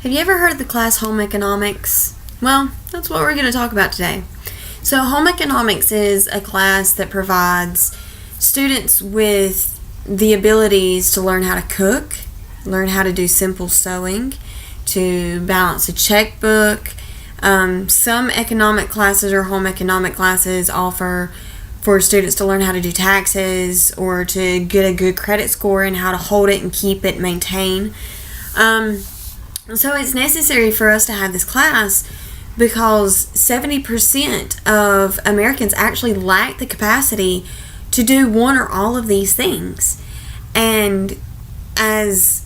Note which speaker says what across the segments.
Speaker 1: Have you ever heard of the class Home Economics? Well, that's what we're going to talk about today. So Home Economics is a class that provides students with the abilities to learn how to cook, learn how to do simple sewing, to balance a checkbook. Some economic classes or home economic classes offer for students to learn how to do taxes or to get a good credit score and how to hold it and keep it, maintain. So it's necessary for us to have this class because 70% of Americans actually lack the capacity to do one or all of these things. And as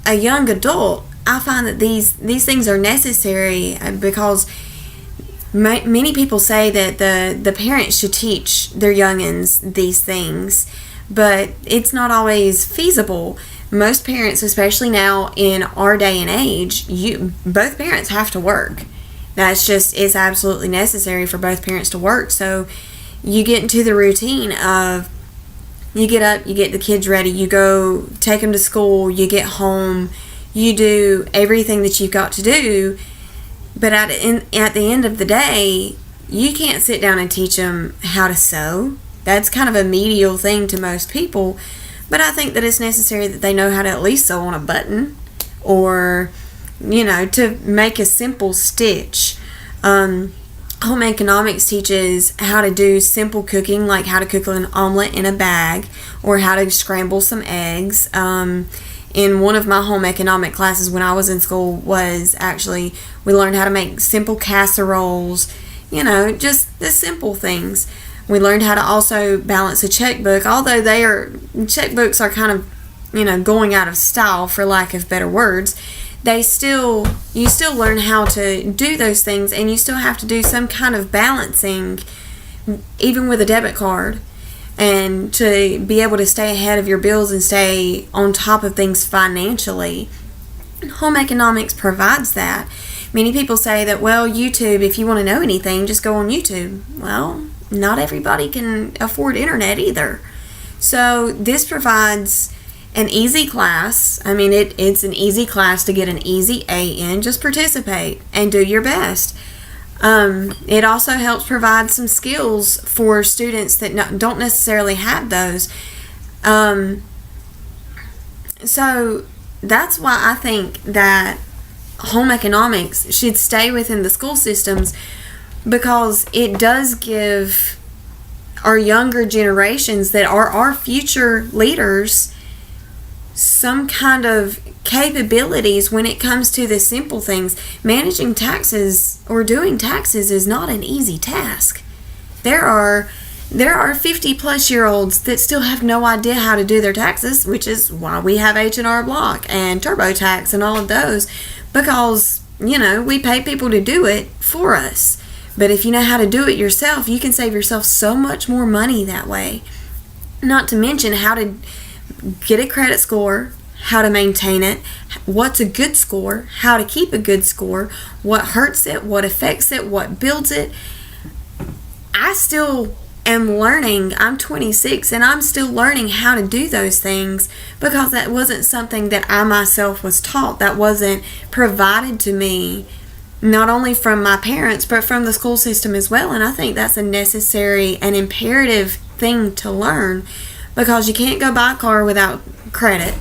Speaker 1: a young adult, I find that these things are necessary because many people say that the parents should teach their youngins these things, but it's not always feasible. Most parents, especially now in our day and age, both parents have to work. It's absolutely necessary for both parents to work. So you get into the routine of you get up, you get the kids ready, you go take them to school, you get home, you do everything that you've got to do. But at the end of the day, you can't sit down and teach them how to sew. That's kind of a medial thing to most people. But I think that it's necessary that they know how to at least sew on a button or, to make a simple stitch. Home economics teaches how to do simple cooking, like how to cook an omelet in a bag or how to scramble some eggs. In one of my home economic classes when I was in school we learned how to make simple casseroles, just the simple things. We learned how to also balance a checkbook, although checkbooks are kind of, going out of style for lack of better words. You still learn how to do those things, and you still have to do some kind of balancing, even with a debit card, and to be able to stay ahead of your bills and stay on top of things financially. Home economics provides that. Many people say that, well, YouTube, if you want to know anything, just go on YouTube. Well, not everybody can afford internet either. So this provides an easy class. I mean, it's an easy class to get an easy A in. Just participate and do your best. It also helps provide some skills for students that don't necessarily have those. So that's why I think that home economics should stay within the school systems, because it does give our younger generations that are our future leaders some kind of capabilities when it comes to the simple things. Managing taxes or doing taxes is not an easy task. There are 50-plus-year-olds that still have no idea how to do their taxes, which is why we have H&R Block and TurboTax and all of those, because, we pay people to do it for us. But if you know how to do it yourself, you can save yourself so much more money that way. Not to mention how to get a credit score, how to maintain it, what's a good score, how to keep a good score, what hurts it, what affects it, what builds it. I still am learning. I'm 26 and I'm still learning how to do those things because that wasn't something that I myself was taught. That wasn't provided to me, not only from my parents, but from the school system as well. And I think that's a necessary and imperative thing to learn, because you can't go buy a car without credit.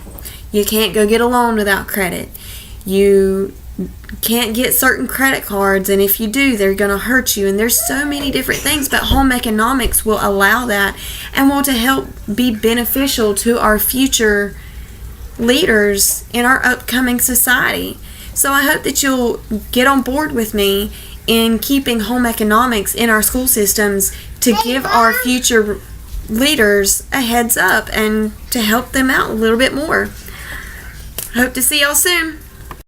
Speaker 1: You can't go get a loan without credit. You can't get certain credit cards, and if you do, they're going to hurt you. And there's so many different things, but home economics will allow that and will to help be beneficial to our future leaders in our upcoming society. So I hope that you'll get on board with me in keeping home economics in our school systems to give our future leaders a heads up and to help them out a little bit more. Hope to see y'all soon.